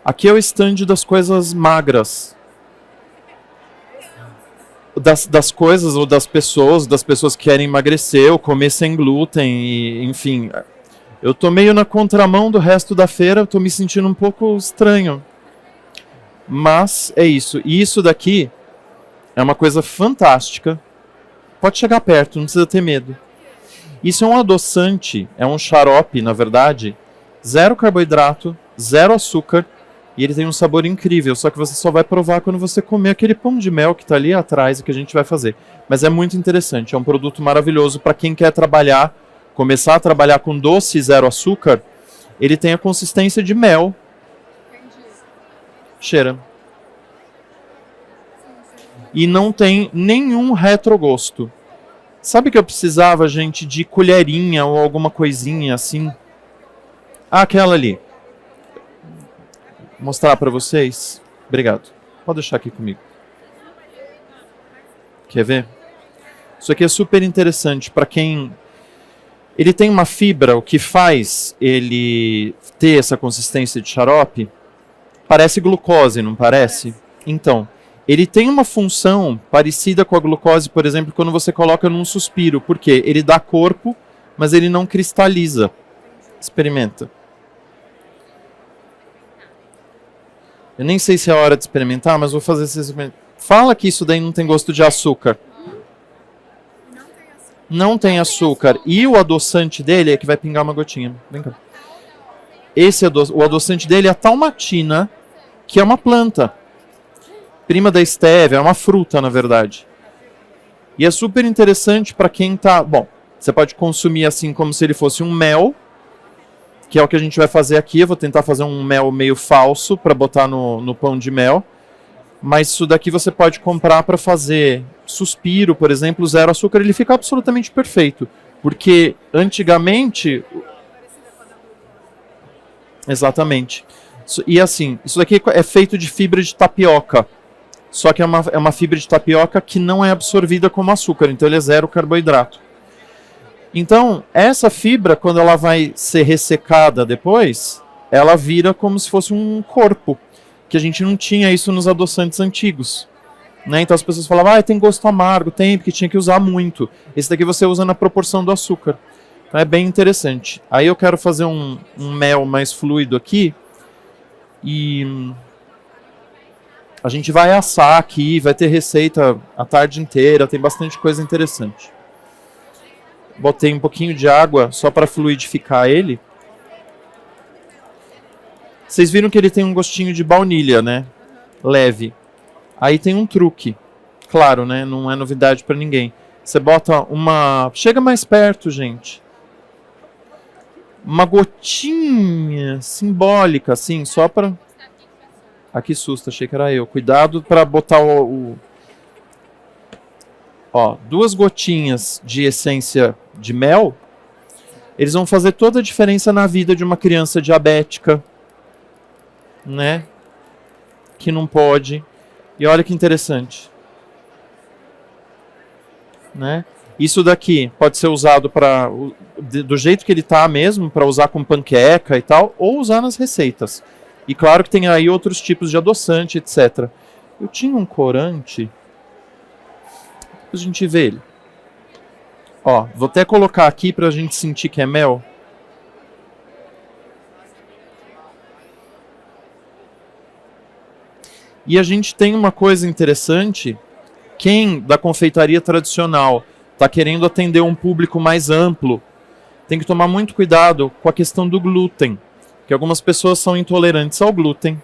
Aqui é o stand das coisas magras. Das coisas ou das pessoas que querem emagrecer ou comer sem glúten, e, enfim. Eu tô meio na contramão do resto da feira, eu tô me sentindo um pouco estranho. Mas é isso. E isso daqui é uma coisa fantástica. Pode chegar perto, não precisa ter medo. Isso é um adoçante, é um xarope, na verdade. 0 carboidrato, 0 açúcar. E ele tem um sabor incrível, só que você só vai provar quando você comer aquele pão de mel que está ali atrás e que a gente vai fazer. Mas é muito interessante, é um produto maravilhoso para quem quer trabalhar, começar a trabalhar com doce e 0 açúcar. Ele tem a consistência de mel. Cheira. E não tem nenhum retrogosto. Sabe que eu precisava, gente, de colherinha ou alguma coisinha assim? Ah, aquela ali. Vou mostrar para vocês. Obrigado. Pode deixar aqui comigo. Quer ver? Isso aqui é super interessante para quem... Ele tem uma fibra, o que faz ele ter essa consistência de xarope. Parece glucose, não parece? Então, ele tem uma função parecida com a glucose, por exemplo, quando você coloca num suspiro. Por quê? Ele dá corpo, mas ele não cristaliza. Experimenta. Eu nem sei se é a hora de experimentar, mas vou fazer esse experimento. Fala que isso daí não tem gosto de açúcar. Não tem açúcar. E o adoçante dele é que vai pingar uma gotinha. Vem cá. O adoçante dele é a talmatina, que é uma planta. Prima da estévia, é uma fruta, na verdade. E é super interessante para quem tá... Bom, você pode consumir assim como se ele fosse um mel, que é o que a gente vai fazer aqui. Eu vou tentar fazer um mel meio falso para botar no pão de mel. Mas isso daqui você pode comprar para fazer suspiro, por exemplo, 0 açúcar. Ele fica absolutamente perfeito. Porque antigamente... Exatamente. E assim, isso daqui é feito de fibra de tapioca. Só que é uma fibra de tapioca que não é absorvida como açúcar. Então ele é 0 carboidrato. Então, essa fibra, quando ela vai ser ressecada depois, ela vira como se fosse um corpo. Que a gente não tinha isso nos adoçantes antigos. Né? Então as pessoas falavam, tem gosto amargo, tem, porque tinha que usar muito. Esse daqui você usa na proporção do açúcar. Então é bem interessante. Aí eu quero fazer um mel mais fluido aqui. E a gente vai assar aqui, vai ter receita a tarde inteira, tem bastante coisa interessante. Botei um pouquinho de água só para fluidificar ele. Vocês viram que ele tem um gostinho de baunilha, né? Leve. Aí tem um truque. Claro, né? Não é novidade para ninguém. Você bota uma... Chega mais perto, gente. Uma gotinha simbólica, assim, só para... Ah, que susto, achei que era eu. Cuidado para botar Ó, 2 gotinhas de essência de mel, eles vão fazer toda a diferença na vida de uma criança diabética, né? Que não pode. E olha que interessante. Né? Isso daqui pode ser usado do jeito que ele tá mesmo, para usar com panqueca e tal, ou usar nas receitas. E claro que tem aí outros tipos de adoçante, etc. Eu tinha um corante... A gente vê ele. Ó, vou até colocar aqui pra gente sentir que é mel. E a gente tem uma coisa interessante. Quem da confeitaria tradicional está querendo atender um público mais amplo, tem que tomar muito cuidado com a questão do glúten. Porque algumas pessoas são intolerantes ao glúten.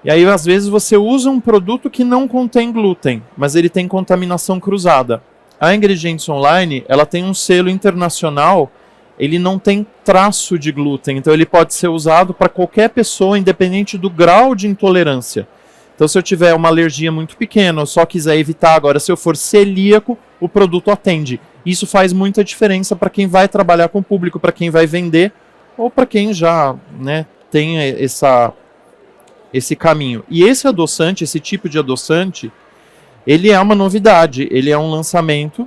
E aí, às vezes, você usa um produto que não contém glúten, mas ele tem contaminação cruzada. A Ingredientes Online, ela tem um selo internacional, ele não tem traço de glúten, então ele pode ser usado para qualquer pessoa, independente do grau de intolerância. Então, se eu tiver uma alergia muito pequena, ou só quiser evitar, agora, se eu for celíaco, o produto atende. Isso faz muita diferença para quem vai trabalhar com o público, para quem vai vender, ou para quem já, né, tem esse caminho. E esse adoçante, esse tipo de adoçante, ele é uma novidade, ele é um lançamento.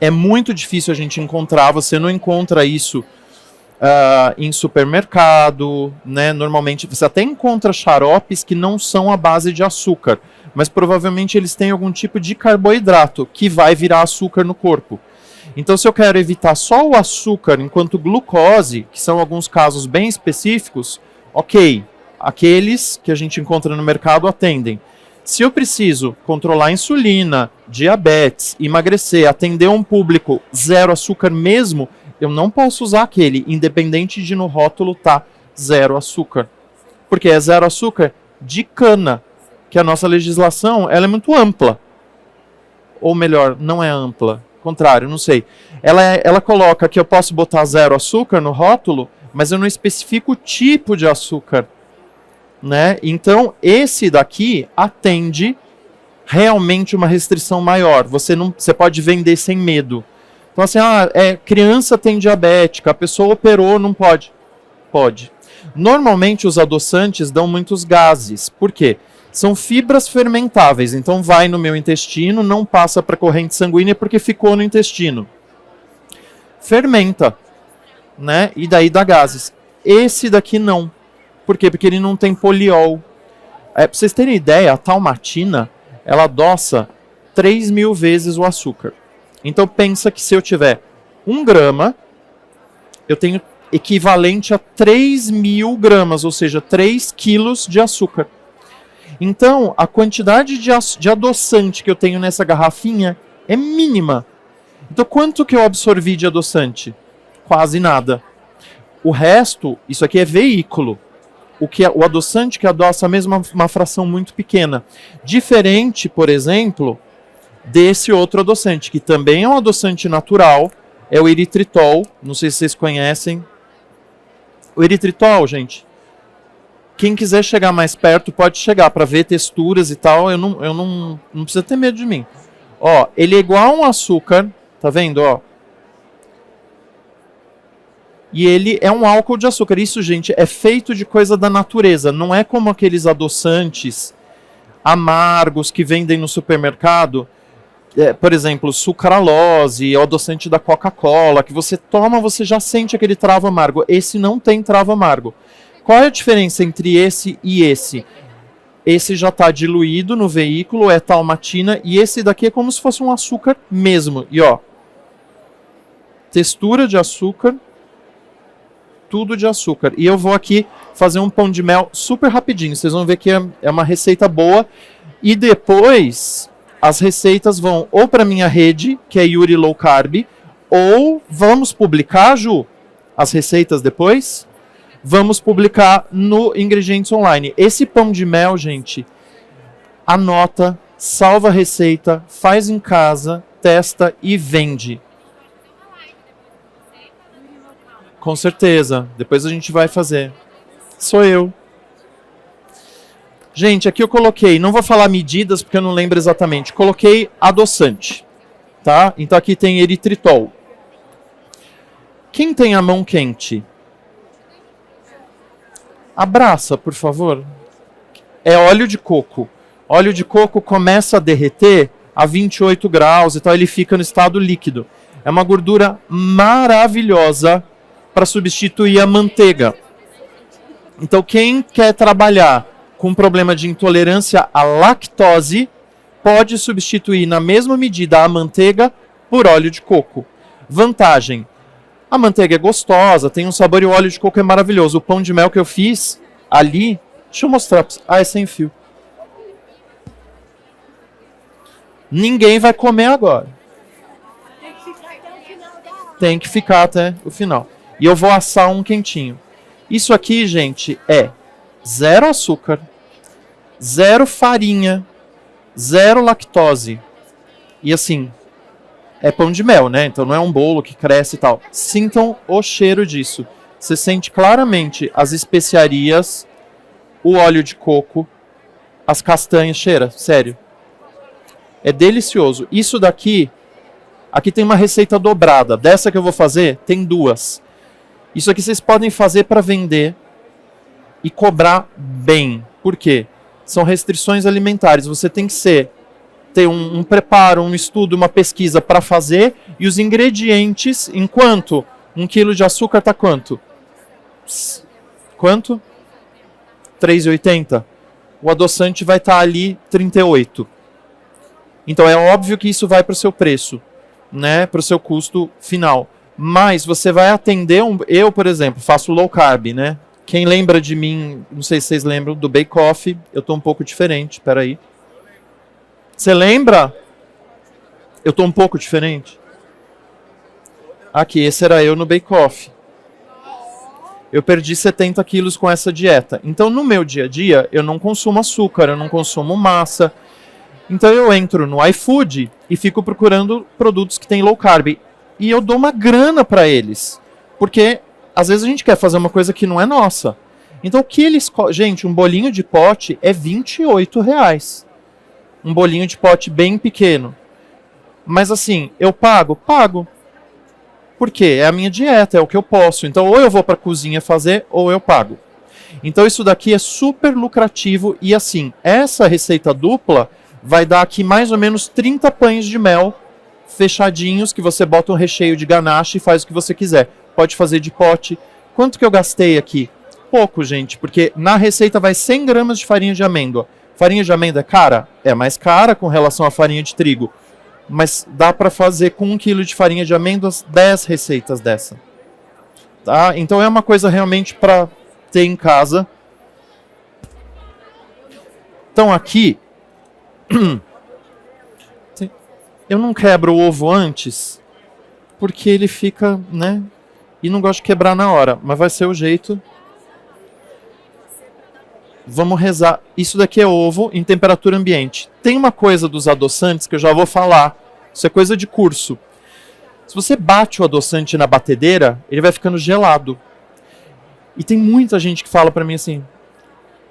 É muito difícil a gente encontrar, você não encontra isso em supermercado, né? Normalmente você até encontra xaropes que não são à base de açúcar, mas provavelmente eles têm algum tipo de carboidrato que vai virar açúcar no corpo. Então, se eu quero evitar só o açúcar enquanto glucose, que são alguns casos bem específicos, ok, aqueles que a gente encontra no mercado atendem. Se eu preciso controlar a insulina, diabetes, emagrecer, atender um público zero açúcar mesmo, eu não posso usar aquele, independente de no rótulo tá zero açúcar. Porque é zero açúcar de cana, que a nossa legislação ela é muito ampla. Ou melhor, não é ampla. Contrário, não sei. Ela coloca que eu posso botar zero açúcar no rótulo, mas eu não especifico o tipo de açúcar. Né? Então, esse daqui atende realmente uma restrição maior. Você pode vender sem medo. Então, assim, criança tem diabética, a pessoa operou, não pode. Pode. Normalmente, os adoçantes dão muitos gases. Por quê? São fibras fermentáveis, então vai no meu intestino, não passa para a corrente sanguínea porque ficou no intestino. Fermenta, né? E daí dá gases. Esse daqui não. Por quê? Porque ele não tem poliol. Para vocês terem ideia, a talmatina, ela adoça 3.000 vezes o açúcar. Então pensa que se eu tiver 1 grama, eu tenho equivalente a 3.000 gramas, ou seja, 3 quilos de açúcar. Então, a quantidade de adoçante que eu tenho nessa garrafinha é mínima. Então, quanto que eu absorvi de adoçante? Quase nada. O resto, isso aqui é veículo. O adoçante que adoça mesmo uma fração muito pequena. Diferente, por exemplo, desse outro adoçante, que também é um adoçante natural, é o eritritol. Não sei se vocês conhecem. O eritritol, gente, quem quiser chegar mais perto pode chegar para ver texturas e tal. Eu não precisa ter medo de mim. Ó, ele é igual a um açúcar, tá vendo, ó? E ele é um álcool de açúcar. Isso, gente, é feito de coisa da natureza. Não é como aqueles adoçantes amargos que vendem no supermercado. Por exemplo, sucralose, o adoçante da Coca-Cola, que você toma, você já sente aquele travo amargo. Esse não tem travo amargo. Qual é a diferença entre esse e esse? Esse já está diluído no veículo, é talmatina, e esse daqui é como se fosse um açúcar mesmo. E ó, textura de açúcar, tudo de açúcar. E eu vou aqui fazer um pão de mel super rapidinho. Vocês vão ver que é uma receita boa. E depois as receitas vão ou para minha rede, que é Yuri Low Carb, ou vamos publicar, Ju, as receitas depois? Vamos publicar no Ingredientes Online. Esse pão de mel, gente, anota, salva a receita, faz em casa, testa e vende. Com certeza. Depois a gente vai fazer. Sou eu. Gente, aqui eu coloquei, não vou falar medidas porque eu não lembro exatamente. Coloquei adoçante, tá? Então aqui tem eritritol. Quem tem a mão quente? Abraça, por favor. É óleo de coco. Óleo de coco começa a derreter a 28 graus e tal, ele fica no estado líquido. É uma gordura maravilhosa para substituir a manteiga. Então, quem quer trabalhar com problema de intolerância à lactose, pode substituir na mesma medida a manteiga por óleo de coco. Vantagem: a manteiga é gostosa, tem um sabor e o óleo de coco é maravilhoso. O pão de mel que eu fiz ali, deixa eu mostrar pra vocês. É sem fio. Ninguém vai comer agora. Tem que ficar até o final. E eu vou assar um quentinho. Isso aqui, gente, é 0 açúcar, 0 farinha, 0 lactose. E assim, é pão de mel, né? Então não é um bolo que cresce e tal. Sintam o cheiro disso. Você sente claramente as especiarias, o óleo de coco, as castanhas. Cheira, sério. É delicioso. Isso daqui, aqui tem uma receita dobrada. Dessa que eu vou fazer, tem 2. Isso aqui vocês podem fazer para vender e cobrar bem. Por quê? São restrições alimentares. Você tem que ter um preparo, um estudo, uma pesquisa para fazer, e os ingredientes, enquanto 1 quilo de açúcar está quanto? Quanto? 3,80. O adoçante vai estar ali 38. Então é óbvio que isso vai para o seu preço, né, para o seu custo final. Mas você vai atender eu, por exemplo, faço low carb, né? Quem lembra de mim, não sei se vocês lembram do Bake Off, eu tô um pouco diferente, peraí. Você lembra? Eu tô um pouco diferente. Aqui, esse era eu no Bake Off. Eu perdi 70 quilos com essa dieta. Então, no meu dia a dia, eu não consumo açúcar, eu não consumo massa. Então, eu entro no iFood e fico procurando produtos que tem low carb. E eu dou uma grana para eles. Porque, às vezes, a gente quer fazer uma coisa que não é nossa. Então, o que eles... Gente, um bolinho de pote é R$28. Um bolinho de pote bem pequeno. Mas, assim, eu pago? Pago. Por quê? É a minha dieta, é o que eu posso. Então, ou eu vou para a cozinha fazer, ou eu pago. Então, isso daqui é super lucrativo. E, assim, essa receita dupla vai dar aqui mais ou menos 30 pães de mel fechadinhos, que você bota um recheio de ganache e faz o que você quiser. Pode fazer de pote. Quanto que eu gastei aqui? Pouco, gente, porque na receita vai 100 gramas de farinha de amêndoa. Farinha de amêndoa é cara? É mais cara com relação à farinha de trigo. Mas dá para fazer com 1 kg de farinha de amêndoas 10 receitas dessa. Tá? Então é uma coisa realmente para ter em casa. Então aqui... Eu não quebro o ovo antes, porque ele fica, né? E não gosto de quebrar na hora, mas vai ser o jeito. Vamos rezar. Isso daqui é ovo em temperatura ambiente. Tem uma coisa dos adoçantes que eu já vou falar. Isso é coisa de curso. Se você bate o adoçante na batedeira, ele vai ficando gelado. E tem muita gente que fala pra mim assim: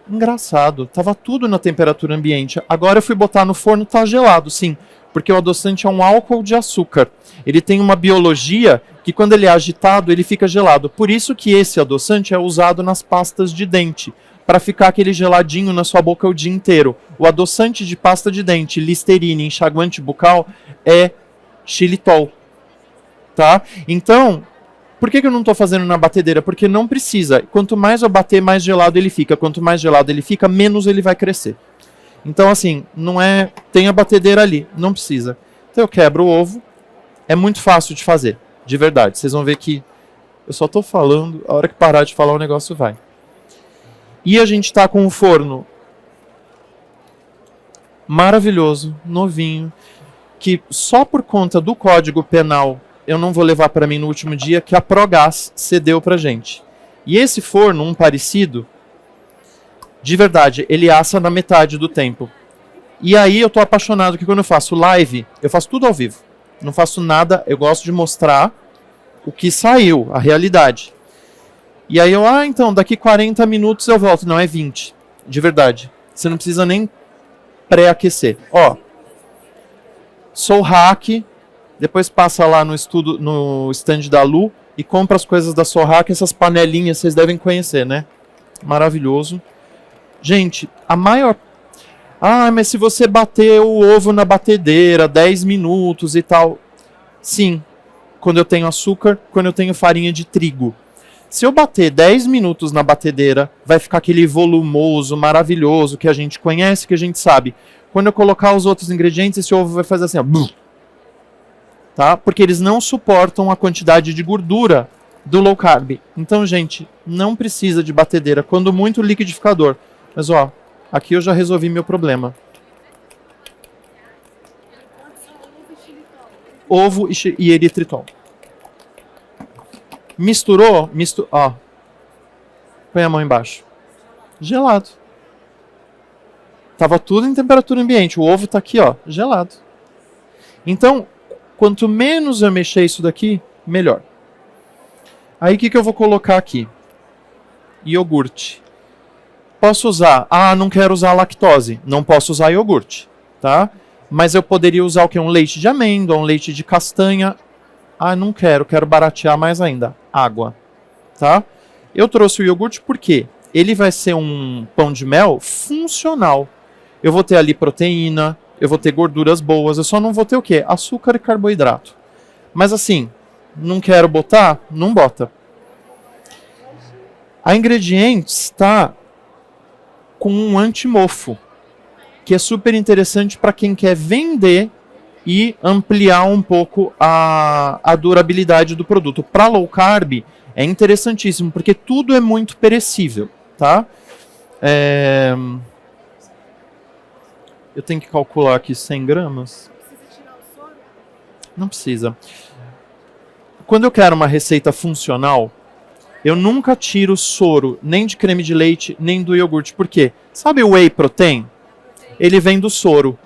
engraçado, tava tudo na temperatura ambiente. Agora eu fui botar no forno, tá gelado, sim. Porque o adoçante é um álcool de açúcar. Ele tem uma biologia que quando ele é agitado, ele fica gelado. Por isso que esse adoçante é usado nas pastas de dente, para ficar aquele geladinho na sua boca o dia inteiro. O adoçante de pasta de dente, Listerine, enxaguante bucal, é xilitol. Tá? Então, por que eu não estou fazendo na batedeira? Porque não precisa. Quanto mais eu bater, mais gelado ele fica. Quanto mais gelado ele fica, menos ele vai crescer. Então, assim, não é... Tem a batedeira ali, não precisa. Então eu quebro o ovo. É muito fácil de fazer, de verdade. Vocês vão ver que eu só estou falando, a hora que parar de falar o negócio vai. E a gente está com um forno maravilhoso, novinho, que só por conta do Código Penal eu não vou levar para mim no último dia, que a Progás cedeu pra gente. E esse forno, um parecido, de verdade, ele assa na metade do tempo. E aí eu tô apaixonado que quando eu faço live, eu faço tudo ao vivo. Não faço nada, eu gosto de mostrar o que saiu, a realidade. E aí eu, então, daqui 40 minutos eu volto. Não, é 20, de verdade. Você não precisa nem pré-aquecer. Ó, Sou Hack, depois passa lá no stand da Lu e compra as coisas da Sou Hack, essas panelinhas vocês devem conhecer, né? Maravilhoso. Gente, a maior... mas se você bater o ovo na batedeira 10 minutos e tal... Sim, quando eu tenho açúcar, quando eu tenho farinha de trigo. Se eu bater 10 minutos na batedeira, vai ficar aquele volumoso, maravilhoso, que a gente conhece, que a gente sabe. Quando eu colocar os outros ingredientes, esse ovo vai fazer assim, ó. Tá? Porque eles não suportam a quantidade de gordura do low carb. Então, gente, não precisa de batedeira. Quando muito, liquidificador. Mas, ó, aqui eu já resolvi meu problema. Ovo e eritritol. Misturou? Ó. Põe a mão embaixo. Gelado. Tava tudo em temperatura ambiente. O ovo tá aqui, ó, gelado. Então, quanto menos eu mexer isso daqui, melhor. Aí, o que eu vou colocar aqui? Iogurte. Posso usar... não quero usar lactose. Não posso usar iogurte, tá? Mas eu poderia usar o quê? Um leite de amêndoa, um leite de castanha. Não quero. Quero baratear mais ainda. Água, tá? Eu trouxe o iogurte porque ele vai ser um pão de mel funcional. Eu vou ter ali proteína, eu vou ter gorduras boas, eu só não vou ter o quê? Açúcar e carboidrato. Mas assim, não quero botar? Não bota. A Ingredientes está com um antimofo, que é super interessante para quem quer vender e ampliar um pouco a durabilidade do produto. Para low carb é interessantíssimo, porque tudo é muito perecível, tá? Eu tenho que calcular aqui 100 gramas. Não precisa tirar o soro? Não precisa. Quando eu quero uma receita funcional, eu nunca tiro soro, nem de creme de leite, nem do iogurte. Por quê? Sabe o whey protein? Ele vem do soro.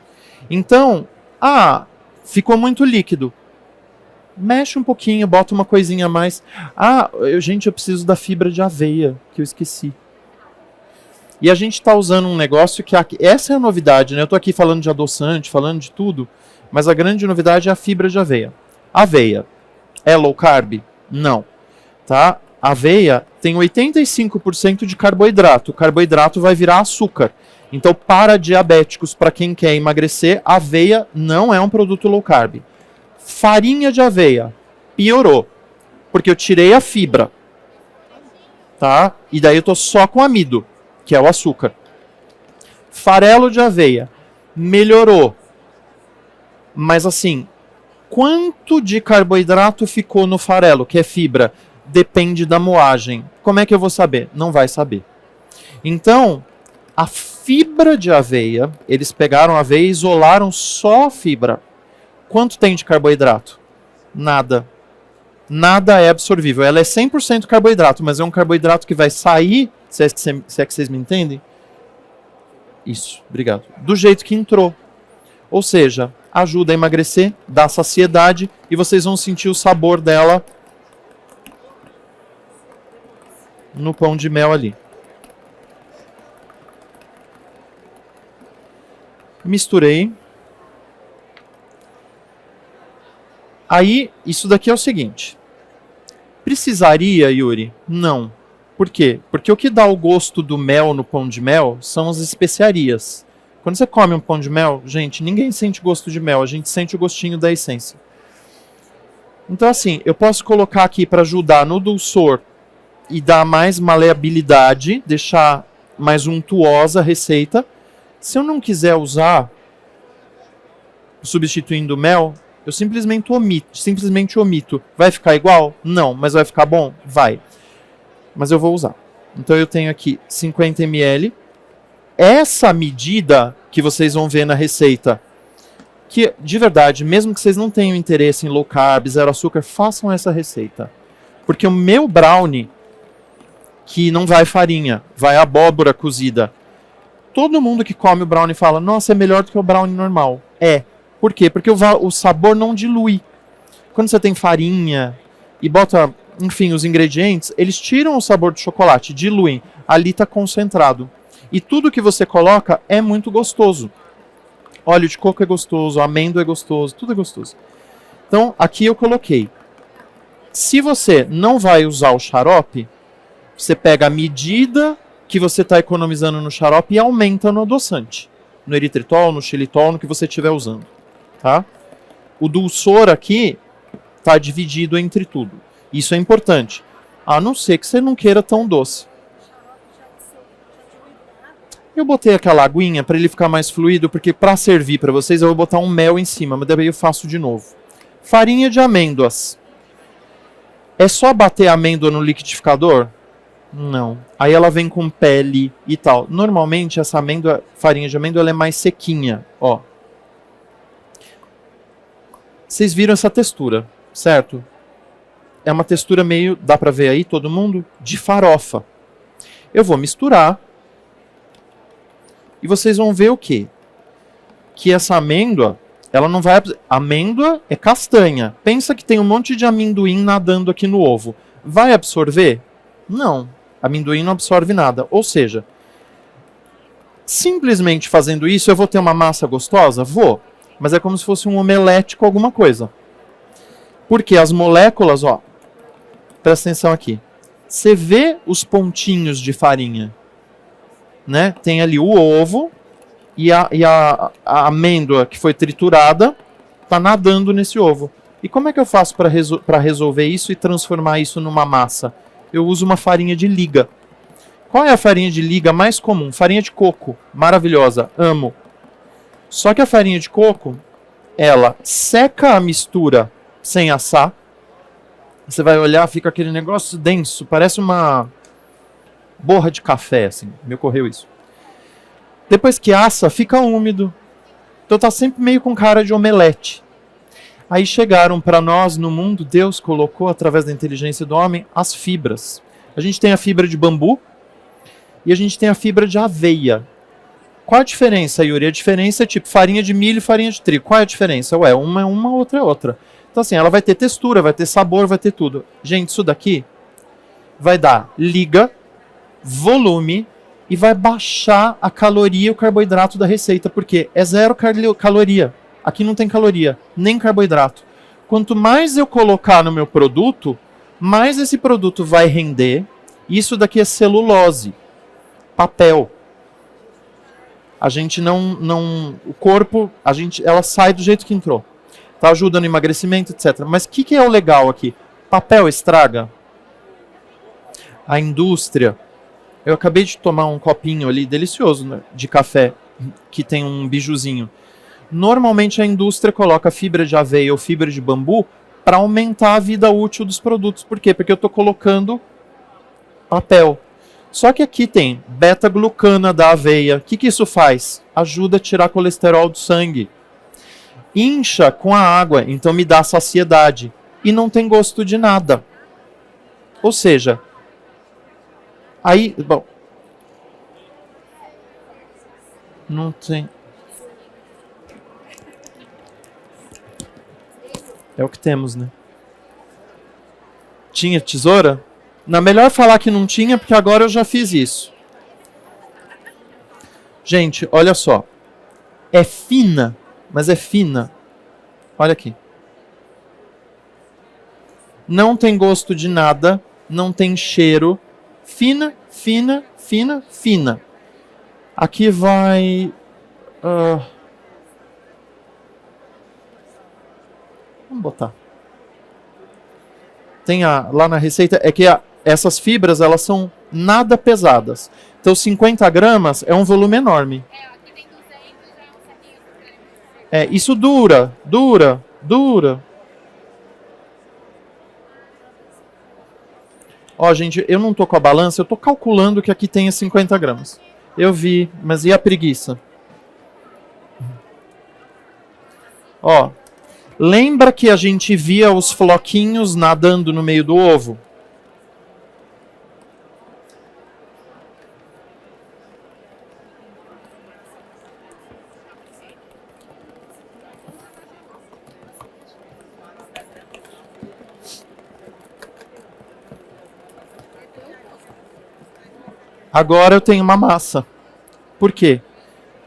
Então, ficou muito líquido. Mexe um pouquinho, bota uma coisinha a mais. Gente, eu preciso da fibra de aveia, que eu esqueci. E a gente está usando um negócio que... essa é a novidade, né? Eu estou aqui falando de adoçante, falando de tudo, mas a grande novidade é a fibra de aveia. Aveia é low carb? Não. Tá? Aveia tem 85% de carboidrato. O carboidrato vai virar açúcar. Então, para diabéticos, para quem quer emagrecer, aveia não é um produto low carb. Farinha de aveia piorou, porque eu tirei a fibra, tá? E daí eu tô só com amido, que é o açúcar. Farelo de aveia melhorou, mas assim, quanto de carboidrato ficou no farelo, que é fibra? Depende da moagem. Como é que eu vou saber? Não vai saber. Então, a fibra de aveia, eles pegaram a aveia e isolaram só a fibra. Quanto tem de carboidrato? Nada. Nada é absorvível. Ela é 100% carboidrato, mas é um carboidrato que vai sair, se é que vocês me entendem? Isso, obrigado. Do jeito que entrou. Ou seja, ajuda a emagrecer, dá saciedade e vocês vão sentir o sabor dela no pão de mel ali. Misturei. Aí, isso daqui é o seguinte. Precisaria, Yuri? Não. Por quê? Porque o que dá o gosto do mel no pão de mel são as especiarias. Quando você come um pão de mel, gente, ninguém sente gosto de mel, a gente sente o gostinho da essência. Então, assim, eu posso colocar aqui para ajudar no dulçor e dar mais maleabilidade, deixar mais untuosa a receita. Se eu não quiser usar, substituindo o mel, eu simplesmente omito. Vai ficar igual? Não. Mas vai ficar bom? Vai. Mas eu vou usar. Então eu tenho aqui 50 ml. Essa medida que vocês vão ver na receita, que de verdade, mesmo que vocês não tenham interesse em low carb, zero açúcar, façam essa receita. Porque o meu brownie, que não vai farinha, vai abóbora cozida, todo mundo que come o brownie fala, nossa, é melhor do que o brownie normal. É. Por quê? Porque o sabor não dilui. Quando você tem farinha e bota, enfim, os ingredientes, eles tiram o sabor do chocolate, diluem. Ali está concentrado. E tudo que você coloca é muito gostoso. Óleo de coco é gostoso, amêndoa é gostoso, tudo é gostoso. Então, aqui eu coloquei. Se você não vai usar o xarope, você pega a medida que você está economizando no xarope e aumenta no adoçante. No eritritol, no xilitol, no que você estiver usando. Tá? O dulçor aqui está dividido entre tudo. Isso é importante. A não ser que você não queira tão doce. Eu botei aquela aguinha para ele ficar mais fluido, porque para servir para vocês eu vou botar um mel em cima, mas daí eu faço de novo. Farinha de amêndoas. É só bater a amêndoa no liquidificador? Não. Aí ela vem com pele e tal. Normalmente essa farinha de amêndoa, ela é mais sequinha, ó. Vocês viram essa textura, certo? É uma textura meio, dá pra ver aí todo mundo, de farofa. Eu vou misturar e vocês vão ver o quê? Que essa amêndoa, ela não vai... Amêndoa é castanha. Pensa que tem um monte de amendoim nadando aqui no ovo. Vai absorver? Não. Amendoim não absorve nada. Ou seja, simplesmente fazendo isso, eu vou ter uma massa gostosa? Vou. Mas é como se fosse um omelete com alguma coisa. Porque as moléculas, ó, presta atenção aqui. Você vê os pontinhos de farinha, né? Tem ali o ovo e a amêndoa que foi triturada tá nadando nesse ovo. E como é que eu faço para resolver isso e transformar isso numa massa? Eu uso uma farinha de liga. Qual é a farinha de liga mais comum? Farinha de coco. Maravilhosa. Amo. Só que a farinha de coco, ela seca a mistura sem assar. Você vai olhar, fica aquele negócio denso. Parece uma borra de café, assim. Me ocorreu isso. Depois que assa, fica úmido. Então tá sempre meio com cara de omelete. Aí chegaram para nós no mundo, Deus colocou através da inteligência do homem as fibras. A gente tem a fibra de bambu e a gente tem a fibra de aveia. Qual a diferença, Yuri? A diferença é tipo farinha de milho e farinha de trigo. Qual é a diferença? Ué, uma é uma, outra é outra. Então assim, ela vai ter textura, vai ter sabor, vai ter tudo. Gente, isso daqui vai dar liga, volume e vai baixar a caloria e o carboidrato da receita, porque é zero caloria. Aqui não tem caloria, nem carboidrato. Quanto mais eu colocar no meu produto, mais esse produto vai render. Isso daqui é celulose, papel. A gente não o corpo, ela sai do jeito que entrou. Tá ajudando no emagrecimento, etc. Mas o que é o legal aqui? Papel estraga. A indústria. Eu acabei de tomar um copinho ali, delicioso, né, de café, que tem um bijuzinho. Normalmente a indústria coloca fibra de aveia ou fibra de bambu para aumentar a vida útil dos produtos. Por quê? Porque eu estou colocando papel. Só que aqui tem beta-glucana da aveia. O que isso faz? Ajuda a tirar colesterol do sangue. Incha com a água, então me dá saciedade. E não tem gosto de nada. Ou seja, aí, bom, não tem. É o que temos, né? Tinha tesoura? Não, melhor falar que não tinha, porque agora eu já fiz isso. Gente, olha só. É fina, mas é fina. Olha aqui. Não tem gosto de nada, não tem cheiro. Fina, fina, fina, fina. Aqui vai... Vamos botar. Tem lá na receita, é que essas fibras, elas são nada pesadas. Então 50 gramas é um volume enorme. Aqui tem 200, já é um saquinho. Isso dura. Ó, gente, eu não tô com a balança, eu tô calculando que aqui tenha 50 gramas. Eu vi, mas e a preguiça? Ó, lembra que a gente via os floquinhos nadando no meio do ovo? Agora eu tenho uma massa. Por quê?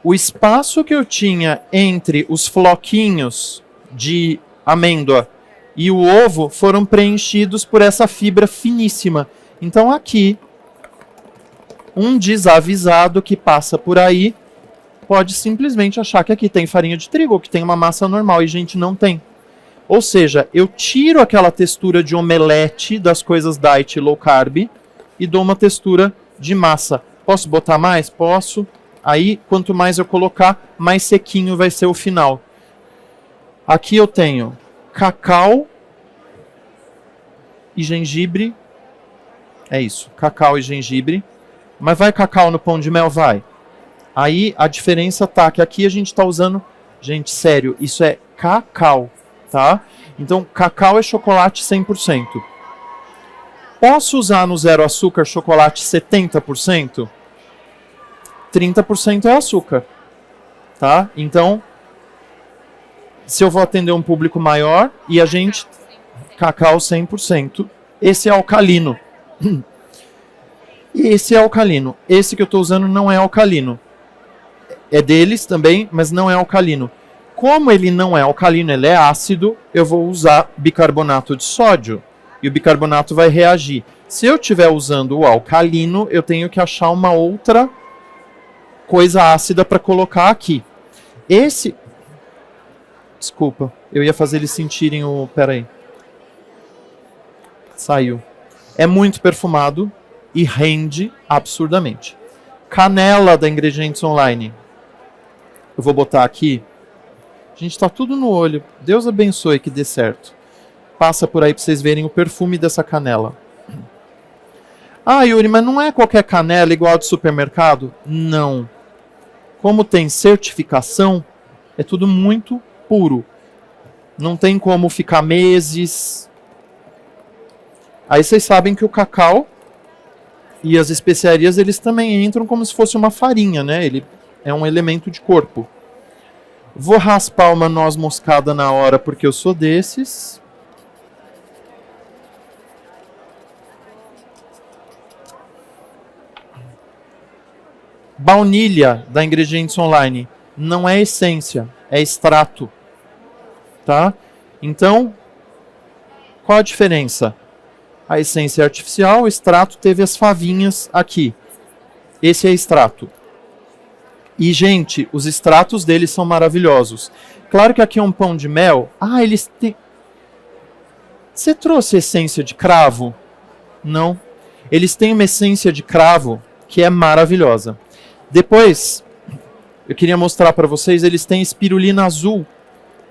O espaço que eu tinha entre os floquinhos de amêndoa e o ovo foram preenchidos por essa fibra finíssima. Então aqui, um desavisado que passa por aí pode simplesmente achar que aqui tem farinha de trigo, ou que tem uma massa normal, e gente, não tem. Ou seja, eu tiro aquela textura de omelete das coisas diet low carb e dou uma textura de massa. Posso botar mais? Posso. Aí, quanto mais eu colocar, mais sequinho vai ser o final. Aqui eu tenho cacau e gengibre. É isso, cacau e gengibre. Mas vai cacau no pão de mel? Vai. Aí a diferença tá que aqui a gente tá usando... Gente, sério, isso é cacau, tá? Então, cacau é chocolate 100%. Posso usar no zero açúcar chocolate 70%? 30% é açúcar, tá? Então, se eu vou atender um público maior e a gente... Cacau 100%. Esse é alcalino. E esse é alcalino. Esse que eu estou usando não é alcalino. É deles também, mas não é alcalino. Como ele não é alcalino, ele é ácido, eu vou usar bicarbonato de sódio. E o bicarbonato vai reagir. Se eu estiver usando o alcalino, eu tenho que achar uma outra coisa ácida para colocar aqui. Esse... Desculpa, eu ia fazer eles sentirem o... Pera aí. Saiu. É muito perfumado. e rende absurdamente. Canela da Ingredientes Online. Eu vou botar aqui. Gente, tá tudo no olho. Deus abençoe que dê certo. Passa por aí para vocês verem o perfume dessa canela. Ah, Yuri, mas não é qualquer canela igual a do supermercado? Não. Como tem certificação, é tudo muito puro. Não tem como ficar meses. Aí vocês sabem que o cacau e as especiarias, eles também entram como se fosse uma farinha, né? Ele é um elemento de corpo. Vou raspar uma noz moscada na hora porque eu sou desses. Baunilha da Ingredientes Online não é essência, é extrato. Tá? Então, qual a diferença? A essência é artificial, o extrato teve as favinhas aqui. Esse é extrato. E, gente, os extratos deles são maravilhosos. Claro que aqui é um pão de mel. Ah, eles têm... Você trouxe essência de cravo? Não. Eles têm uma essência de cravo que é maravilhosa. Depois, eu queria mostrar para vocês, eles têm espirulina azul,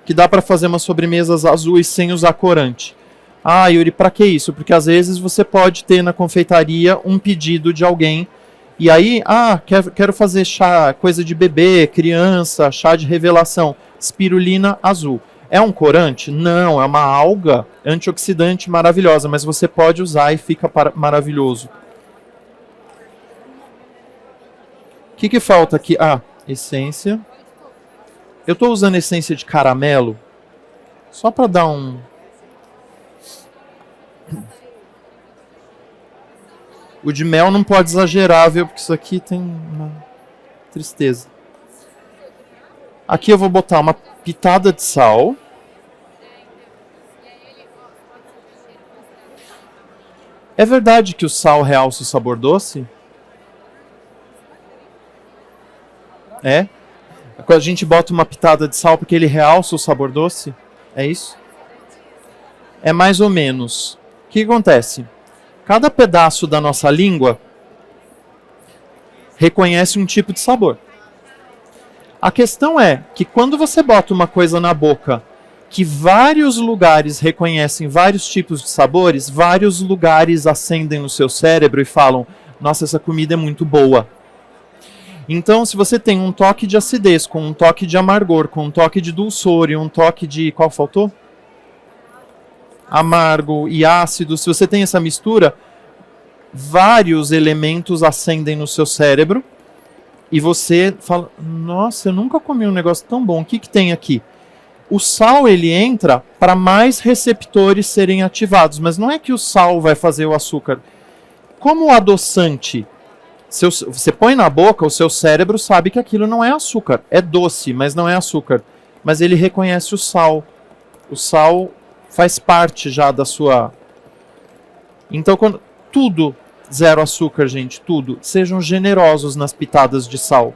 que dá para fazer umas sobremesas azuis sem usar corante. Ah, Yuri, para que isso? Porque às vezes você pode ter na confeitaria um pedido de alguém e aí, quero fazer chá, coisa de bebê, criança, chá de revelação, espirulina azul. É um corante? Não, é uma alga antioxidante maravilhosa, mas você pode usar e fica maravilhoso. O que falta aqui? Ah, essência. Eu estou usando essência de caramelo só para dar um... O de mel não pode exagerar, viu? Porque isso aqui tem uma tristeza. Aqui eu vou botar uma pitada de sal. É verdade que o sal realça o sabor doce? É? Quando a gente bota uma pitada de sal porque ele realça o sabor doce? É isso? É mais ou menos. O que acontece? Cada pedaço da nossa língua reconhece um tipo de sabor. A questão é que quando você bota uma coisa na boca que vários lugares reconhecem vários tipos de sabores, vários lugares acendem no seu cérebro e falam: nossa, essa comida é muito boa. Então, se você tem um toque de acidez, com um toque de amargor, com um toque de dulçor e um toque de... Qual faltou? Amargo e ácido. Se você tem essa mistura, vários elementos acendem no seu cérebro e você fala: nossa, eu nunca comi um negócio tão bom. O que tem aqui? O sal, ele entra para mais receptores serem ativados, mas não é que o sal vai fazer o açúcar. Como o adoçante, você põe na boca, o seu cérebro sabe que aquilo não é açúcar. É doce, mas não é açúcar. Mas ele reconhece o sal. O sal faz parte já da sua... Então, tudo zero açúcar, gente, tudo. Sejam generosos nas pitadas de sal,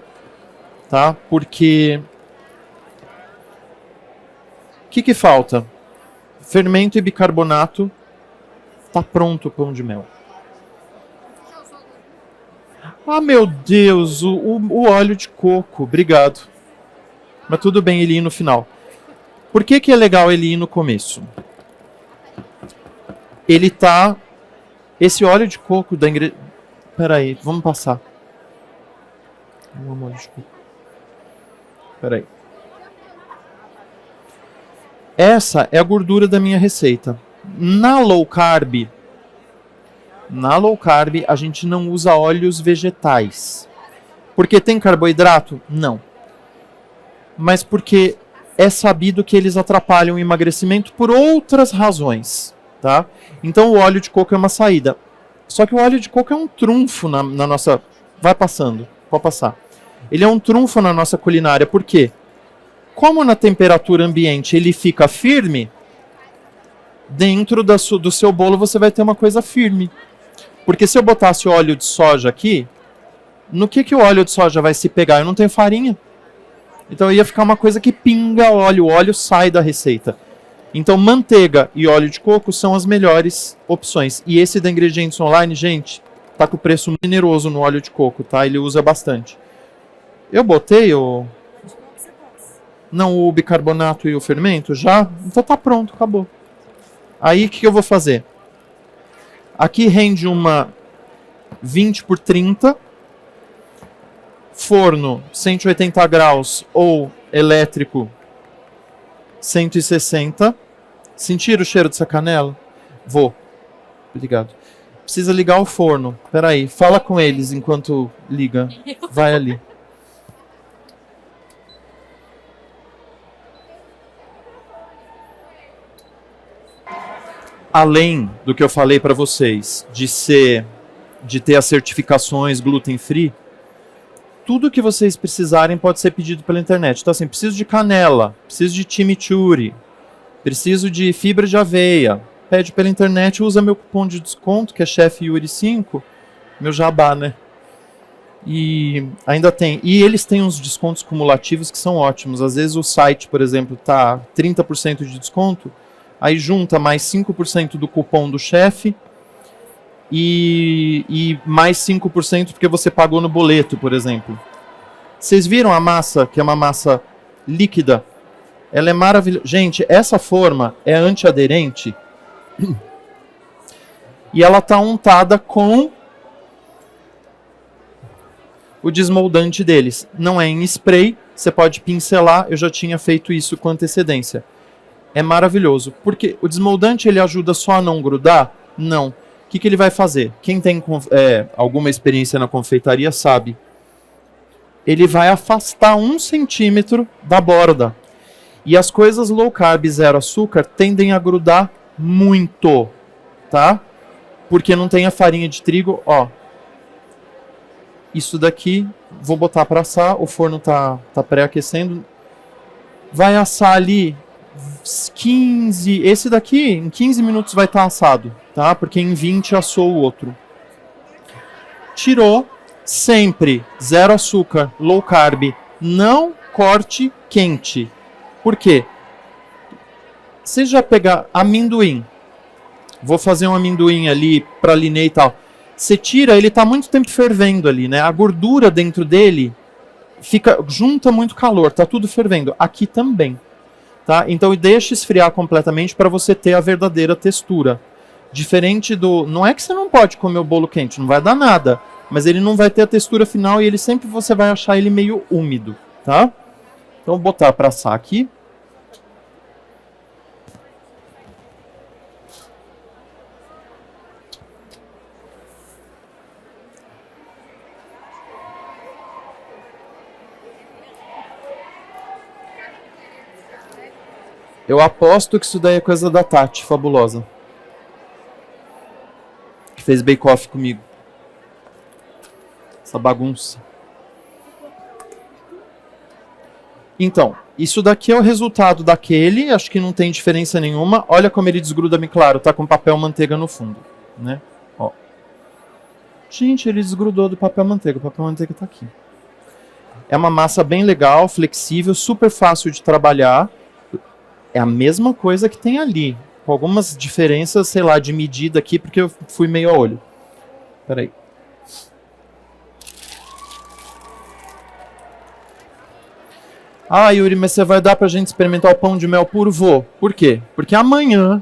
tá? Porque... O que falta? Fermento e bicarbonato. Tá pronto o pão de mel. Ah, meu Deus, o óleo de coco. Obrigado. Mas tudo bem ele ir no final. Por que é legal ele ir no começo? Ele tá... Esse óleo de coco da Ingrid... Peraí, vamos passar. Óleo de coco. Peraí. Essa é a gordura da minha receita. Na low carb, a gente não usa óleos vegetais. Porque tem carboidrato? Não. Mas porque é sabido que eles atrapalham o emagrecimento por outras razões. Tá? Então o óleo de coco é uma saída. Só que o óleo de coco é um trunfo na nossa... Vai passando, pode passar. Ele é um trunfo na nossa culinária. Por quê? Como na temperatura ambiente ele fica firme, dentro do seu bolo você vai ter uma coisa firme. Porque se eu botasse óleo de soja aqui, no que o óleo de soja vai se pegar? Eu não tenho farinha. Então ia ficar uma coisa que pinga óleo, o óleo sai da receita. Então manteiga e óleo de coco são as melhores opções. E esse da Ingredientes Online, gente, tá com o preço generoso no óleo de coco, tá? Ele usa bastante. Eu botei o... Não, o bicarbonato e o fermento já? Então tá pronto, acabou. Aí o que eu vou fazer? Aqui rende uma 20 por 30, forno 180 graus ou elétrico 160. Sentir o cheiro dessa canela? Vou. Obrigado. Precisa ligar o forno. Peraí, fala com eles enquanto liga. Vai ali. Além do que eu falei para vocês, de ter as certificações gluten free, tudo que vocês precisarem pode ser pedido pela internet. Então assim, preciso de canela, preciso de chimichurri, preciso de fibra de aveia. Pede pela internet, usa meu cupom de desconto, que é Chef Yuri 5, meu jabá, né? E ainda tem. E eles têm uns descontos cumulativos que são ótimos. Às vezes o site, por exemplo, tá 30% de desconto, aí junta mais 5% do cupom do chefe e mais 5% porque você pagou no boleto, por exemplo. Vocês viram a massa, que é uma massa líquida? Ela é maravilhosa. Gente, essa forma é antiaderente e ela está untada com o desmoldante deles. Não é em spray, você pode pincelar, eu já tinha feito isso com antecedência. É maravilhoso, porque o desmoldante ele ajuda só a não grudar? Não. O que ele vai fazer? Quem tem alguma experiência na confeitaria sabe. Ele vai afastar 1 centímetro da borda. E as coisas low carb, zero açúcar, tendem a grudar muito, tá? Porque não tem a farinha de trigo, ó. Isso daqui, vou botar para assar, o forno tá pré-aquecendo. Vai assar ali 15, esse daqui em 15 minutos vai estar assado, tá? Porque em 20 assou o outro. Tirou, sempre zero açúcar, low carb, não corte quente. Por quê? Você já pegar amendoim, vou fazer um amendoim ali pra linê e tal. Você tira, ele tá muito tempo fervendo ali, né? A gordura dentro dele junta muito calor, tá tudo fervendo. Aqui também. Tá? Então deixa esfriar completamente para você ter a verdadeira textura. Diferente do... Não é que você não pode comer o bolo quente, não vai dar nada. Mas ele não vai ter a textura final e ele sempre você vai achar ele meio úmido. Tá? Então vou botar para assar aqui. Eu aposto que isso daí é coisa da Tati, fabulosa. Que fez bake-off comigo. Essa bagunça. Então, isso daqui é o resultado daquele, acho que não tem diferença nenhuma. Olha como ele desgruda bem claro, tá com papel manteiga no fundo, né? Ó. Gente, ele desgrudou do papel manteiga, o papel manteiga tá aqui. É uma massa bem legal, flexível, super fácil de trabalhar. É a mesma coisa que tem ali, com algumas diferenças, sei lá, de medida aqui, porque eu fui meio a olho. Peraí. Ah, Yuri, mas você vai dar pra gente experimentar o pão de mel puro? Vou. Por quê? Porque amanhã,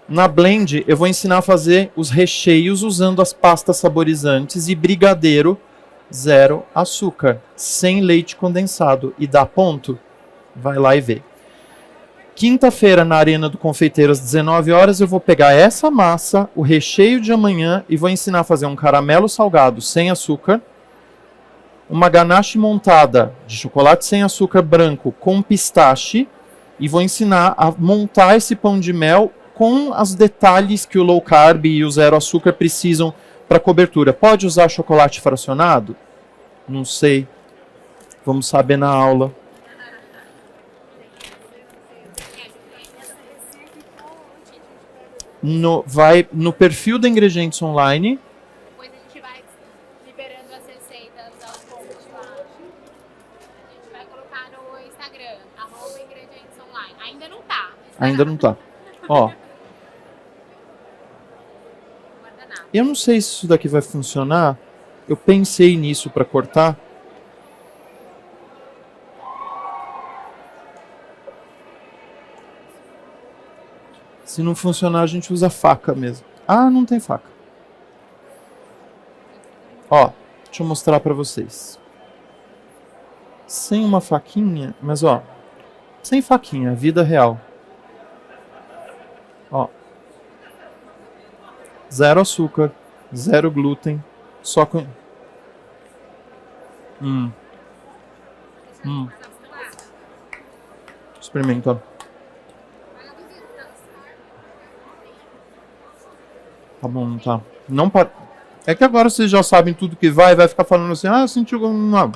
na Blend, eu vou ensinar a fazer os recheios usando as pastas saborizantes e brigadeiro zero açúcar, sem leite condensado. E dá ponto? Vai lá e vê. Quinta-feira, na Arena do Confeiteiro, às 19 horas, eu vou pegar essa massa, o recheio de amanhã, e vou ensinar a fazer um caramelo salgado sem açúcar, uma ganache montada de chocolate sem açúcar branco com pistache, e vou ensinar a montar esse pão de mel com os detalhes que o low carb e o zero açúcar precisam para cobertura. Pode usar chocolate fracionado? Não sei. Vamos saber na aula. Vai no perfil da Ingredientes Online. Depois a gente vai liberando as receitas aos poucos lá. A gente vai colocar no Instagram, @ingredientesonline. Ainda não tá. Ainda não tá. Ó. Eu não sei se isso daqui vai funcionar. Eu pensei nisso para cortar. Se não funcionar, a gente usa faca mesmo. Ah, não tem faca. Ó, deixa eu mostrar para vocês. Sem uma faquinha, mas ó, sem faquinha, vida real. Ó. Zero açúcar, zero glúten, só com... Experimenta, ó. Tá bom, não tá. Não pa... É que agora vocês já sabem tudo que vai ficar falando assim, ah, eu senti algum... Não.